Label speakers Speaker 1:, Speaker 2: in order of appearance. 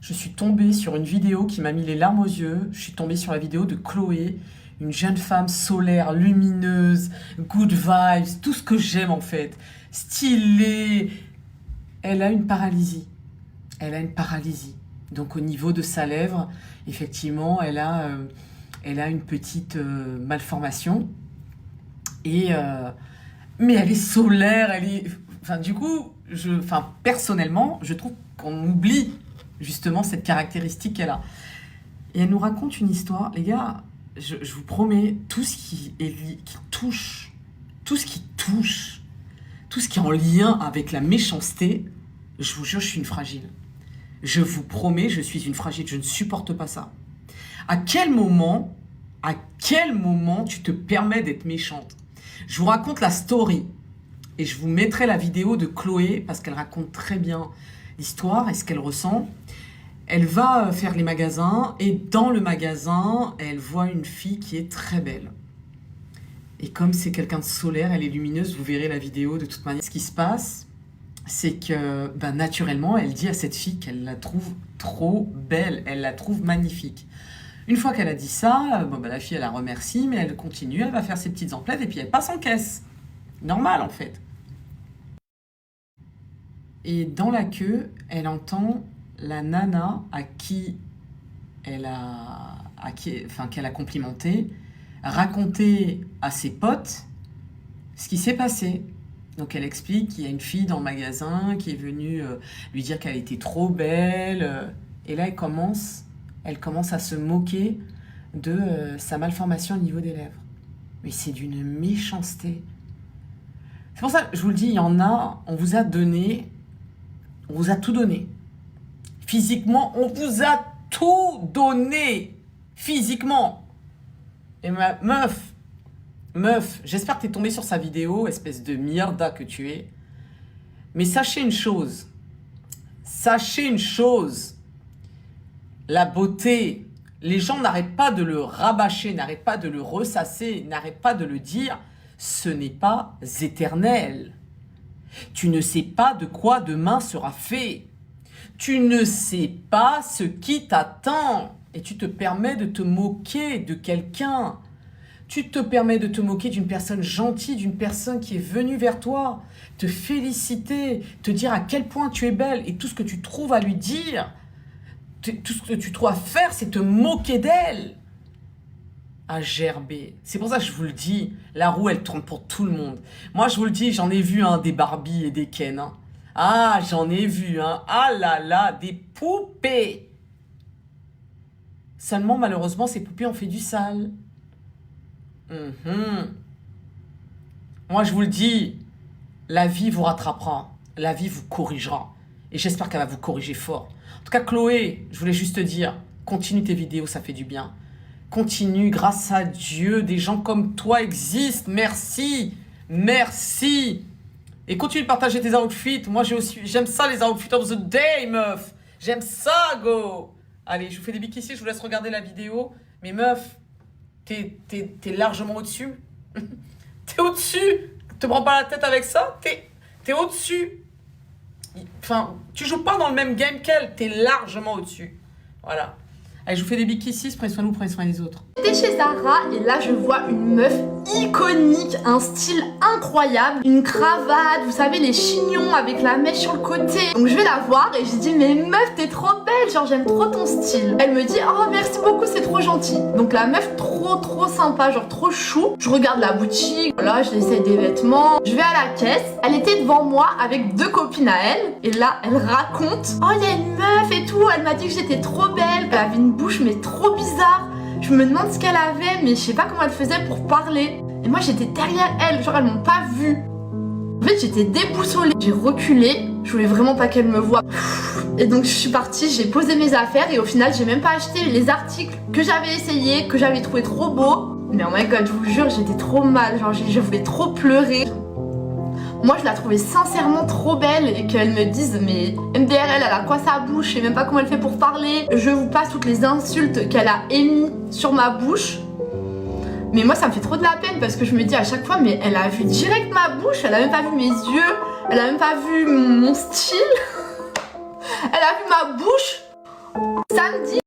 Speaker 1: je suis tombée sur une vidéo qui m'a mis les larmes aux yeux. Je suis tombée sur la vidéo de Chloé, une jeune femme solaire, lumineuse, good vibes, tout ce que j'aime en fait. Stylée. Elle a une paralysie. Elle a une paralysie. Donc au niveau de sa lèvre, effectivement, elle a une petite malformation. Mais elle est solaire, elle est... Enfin, du coup, personnellement, je trouve qu'on oublie justement cette caractéristique qu'elle a. Et elle nous raconte une histoire. Les gars, je vous promets, tout ce qui touche, tout ce qui est en lien avec la méchanceté, je vous jure, je suis une fragile. Je vous promets, je suis une fragile, je ne supporte pas ça. À quel moment tu te permets d'être méchante? Je vous raconte la story et je vous mettrai la vidéo de Chloé parce qu'elle raconte très bien l'histoire et ce qu'elle ressent. Elle va faire les magasins et dans le magasin, elle voit une fille qui est très belle. Et comme c'est quelqu'un de solaire, elle est lumineuse, vous verrez la vidéo de toute manière. Ce qui se passe, c'est que naturellement, elle dit à cette fille qu'elle la trouve trop belle, elle la trouve magnifique. Une fois qu'elle a dit ça, la fille, elle la remercie, mais elle continue, elle va faire ses petites emplettes et puis elle passe en caisse. Normal, en fait. Et dans la queue, elle entend la nana qu'elle a complimenté, raconter à ses potes ce qui s'est passé. Donc elle explique qu'il y a une fille dans le magasin qui est venue lui dire qu'elle était trop belle. Et là, elle commence à se moquer de sa malformation au niveau des lèvres. Mais c'est d'une méchanceté. C'est pour ça que je vous le dis, il y en a, on vous a tout donné. Physiquement, on vous a tout donné. Physiquement. Et meuf, j'espère que tu es tombée sur sa vidéo, espèce de mierda que tu es. Mais sachez une chose. La beauté, les gens n'arrêtent pas de le rabâcher, n'arrêtent pas de le ressasser, n'arrêtent pas de le dire. Ce n'est pas éternel. Tu ne sais pas de quoi demain sera fait. Tu ne sais pas ce qui t'attend. Et tu te permets de te moquer de quelqu'un. Tu te permets de te moquer d'une personne gentille, d'une personne qui est venue vers toi, te féliciter, te dire à quel point tu es belle et tout ce que tu trouves à lui dire, tout ce que tu trouves à faire, c'est te moquer d'elle. À gerber. C'est pour ça que je vous le dis, la roue, elle tourne pour tout le monde. Moi, je vous le dis, j'en ai vu des Barbie et des Ken. Ah, j'en ai vu. Ah là là, des poupées. Seulement, malheureusement, ces poupées ont fait du sale. Moi, je vous le dis, la vie vous rattrapera. La vie vous corrigera. Et j'espère qu'elle va vous corriger fort. En tout cas, Chloé, je voulais juste te dire, continue tes vidéos, ça fait du bien. Continue, grâce à Dieu, des gens comme toi existent. Merci. Et continue de partager tes outfits. Moi, j'aime ça, les outfits of the day, meuf. J'aime ça, go. Allez, je vous fais des bics ici, je vous laisse regarder la vidéo. Mais meuf, t'es largement au-dessus. T'es au-dessus. Te prends pas la tête avec ça. T'es au-dessus. Enfin, tu joues pas dans le même game qu'elle. T'es largement au-dessus. Voilà. Allez, je vous fais des bics ici, prenez soin de vous, prenez soin des autres.
Speaker 2: J'étais chez Zara et là je vois une meuf iconique, un style incroyable, une cravate, vous savez les chignons avec la mèche sur le côté. Donc je vais la voir et je dis mais meuf t'es trop belle, genre j'aime trop ton style. Elle me dit oh merci beaucoup c'est trop gentil. Donc la meuf trop sympa, genre trop chou. Je regarde la boutique, voilà j'essaie des vêtements, je vais à la caisse. Elle était devant moi avec deux copines à elle et là elle raconte oh il y a une meuf et tout, elle m'a dit que j'étais trop belle, elle avait une bouche mais trop bizarre. Je me demande ce qu'elle avait mais je sais pas comment elle faisait pour parler. Et moi j'étais derrière elle, genre elles m'ont pas vue. En fait j'étais déboussolée, j'ai reculé, je voulais vraiment pas qu'elle me voie. Et donc je suis partie, j'ai posé mes affaires et au final j'ai même pas acheté les articles que j'avais essayé, que j'avais trouvé trop beaux. Mais oh my god, je vous jure j'étais trop mal, genre je voulais trop pleurer. Moi je la trouvais sincèrement trop belle et qu'elle me dise mais MDRL elle a quoi sa bouche, je sais même pas comment elle fait pour parler. Je vous passe toutes les insultes qu'elle a émises sur ma bouche. Mais moi ça me fait trop de la peine parce que je me dis à chaque fois mais elle a vu direct ma bouche, elle a même pas vu mes yeux, elle a même pas vu mon style. Elle a vu ma bouche. Samedi